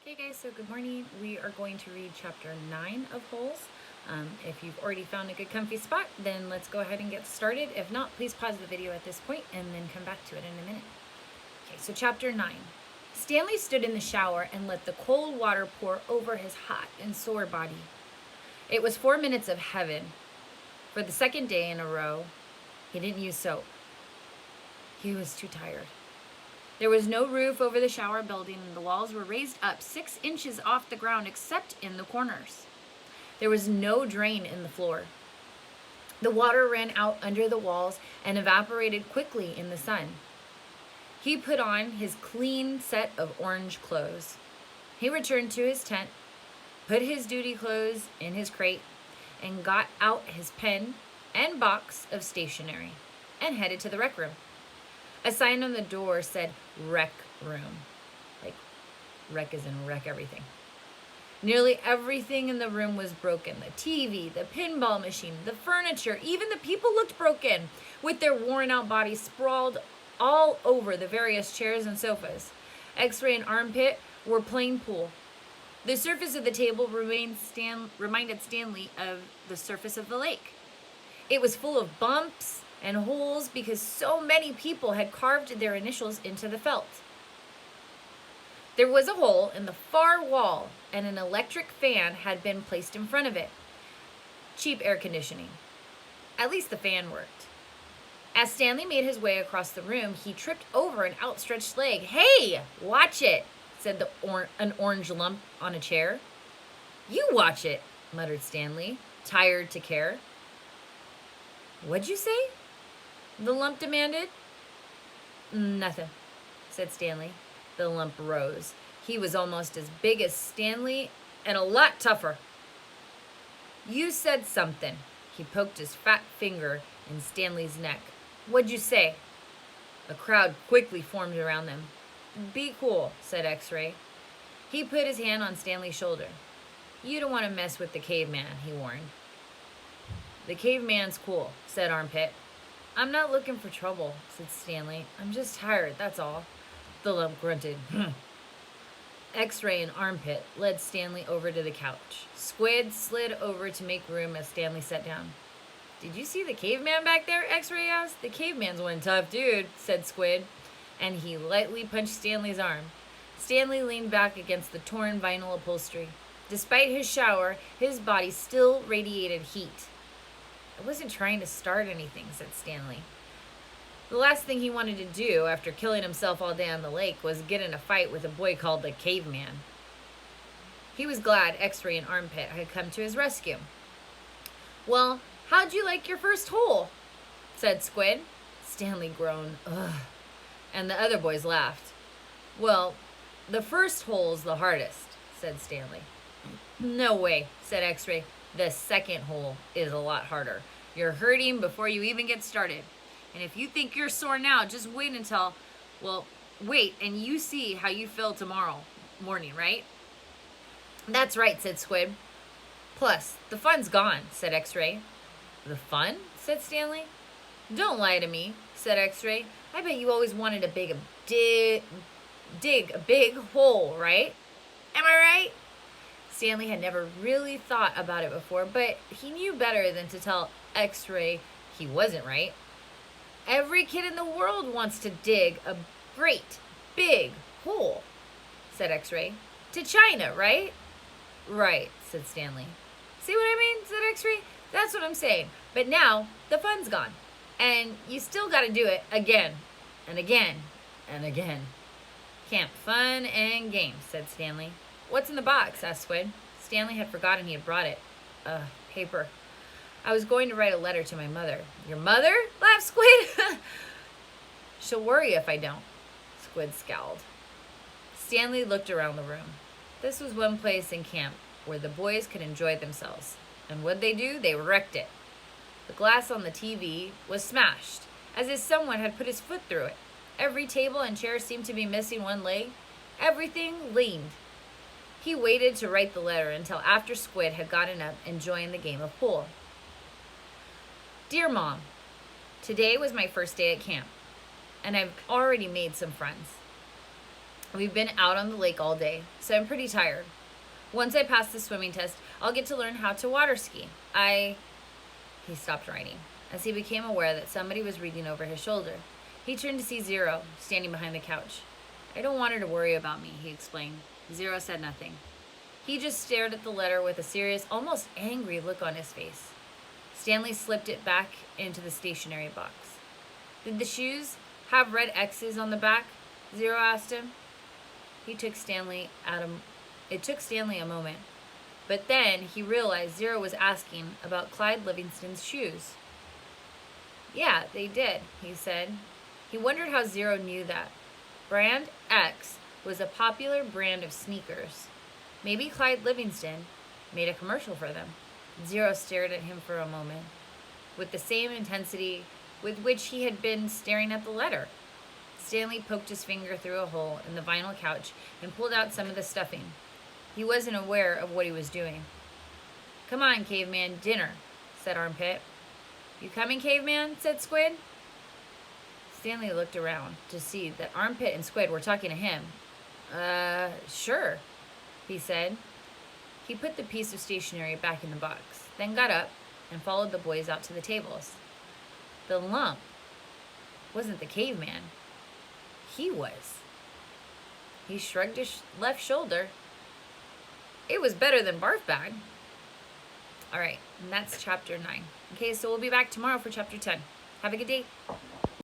Okay guys, so good morning. We are going to read chapter 9 of Holes. If you've already found a good comfy spot, then let's go ahead and get started. If not, please pause the video at this point and then come back to it in a minute. Okay, so chapter 9. Stanley stood in the shower and let the cold water pour over his hot and sore body. It was 4 minutes of heaven. For the second day in a row, he didn't use soap. He was too tired. There was no roof over the shower building, and the walls were raised up 6 inches off the ground except in the corners. There was no drain in the floor. The water ran out under the walls and evaporated quickly in the sun. He put on his clean set of orange clothes. He returned to his tent, put his duty clothes in his crate, and got out his pen and box of stationery and headed to the rec room. A sign on the door said rec room. Like rec is in wreck everything. Nearly everything in the room was broken. The TV, the pinball machine, the furniture, even the people looked broken, with their worn out bodies sprawled all over the various chairs and sofas. X-Ray and Armpit were playing pool. The surface of the table reminded Stanley of the surface of the lake. It was full of bumps and holes because so many people had carved their initials into the felt. There was a hole in the far wall, and an electric fan had been placed in front of it. Cheap air conditioning. At least the fan worked. As Stanley made his way across the room, he tripped over an outstretched leg. "Hey, watch it," said an orange lump on a chair. "You watch it," muttered Stanley, tired to care. "What'd you say?" the lump demanded. "Nothing," said Stanley. The lump rose. He was almost as big as Stanley and a lot tougher. "You said something." He poked his fat finger in Stanley's neck. "What'd you say?" A crowd quickly formed around them. "Be cool," said X-Ray. He put his hand on Stanley's shoulder. "You don't want to mess with the caveman," he warned. "The caveman's cool," said Armpit. "I'm not looking for trouble," said Stanley. "I'm just tired, that's all." The lump grunted. X-Ray and Armpit led Stanley over to the couch. Squid slid over to make room as Stanley sat down. "Did you see the caveman back there?" X-Ray asked. "The caveman's one tough dude," said Squid, and he lightly punched Stanley's arm. Stanley leaned back against the torn vinyl upholstery. Despite his shower, his body still radiated heat. "I wasn't trying to start anything," said Stanley. The last thing he wanted to do after killing himself all day on the lake was get in a fight with a boy called the Caveman. He was glad X-Ray and Armpit had come to his rescue. "Well, how'd you like your first hole?" said Squid. Stanley groaned, "Ugh," and the other boys laughed. "Well, the first hole's the hardest," said Stanley. "No way," said X-Ray. "The second hole is a lot harder. You're hurting before you even get started. And if you think you're sore now, just wait and you see how you feel tomorrow morning, right?" "That's right," said Squid. "Plus, the fun's gone," said X-Ray. "The fun?" said Stanley. "Don't lie to me," said X-Ray. "I bet you always wanted to dig a big hole, right? Am I right?" Stanley had never really thought about it before, but he knew better than to tell X-Ray he wasn't right. "Every kid in the world wants to dig a great big hole," said X-Ray. "To China, right?" "Right," said Stanley. "See what I mean?" said X-Ray. "That's what I'm saying. But now the fun's gone. And you still got to do it again and again and again." "Camp fun and games," said Stanley. "What's in the box?" asked Squid. Stanley had forgotten he had brought it. Paper. "I was going to write a letter to my mother." "Your mother?" laughed Squid. "She'll worry if I don't." Squid scowled. Stanley looked around the room. This was one place in camp where the boys could enjoy themselves. And what'd they do? They wrecked it. The glass on the TV was smashed, as if someone had put his foot through it. Every table and chair seemed to be missing one leg. Everything leaned. He waited to write the letter until after Squid had gotten up and joined the game of pool. "Dear Mom, today was my first day at camp, and I've already made some friends. We've been out on the lake all day, so I'm pretty tired. Once I pass the swimming test, I'll get to learn how to water ski. He stopped writing as he became aware that somebody was reading over his shoulder. He turned to see Zero standing behind the couch. I don't want her to worry about me, he explained. Zero said nothing. He just stared at the letter with a serious, almost angry look on his face. Stanley slipped it back into the stationery box. Did the shoes have red X's on the back? Zero asked him. It took Stanley a moment, but then he realized Zero was asking about Clyde Livingston's shoes. Yeah, they did, he said. He wondered how Zero knew that. Brand X was a popular brand of sneakers. Maybe Clyde Livingston made a commercial for them. Zero stared at him for a moment, with the same intensity with which he had been staring at the letter. Stanley poked his finger through a hole in the vinyl couch and pulled out some of the stuffing. He wasn't aware of what he was doing. Come on, Caveman, dinner, said Armpit. You coming, Caveman? Said Squid. Stanley looked around to see that Armpit and Squid were talking to him. Sure, he said. He put the piece of stationery back in the box, then got up and followed the boys out to the tables. The lump wasn't the caveman. He was. He shrugged his left shoulder. It was better than Barf Bag. All right, and that's chapter 9. Okay, so we'll be back tomorrow for chapter 10. Have a good day.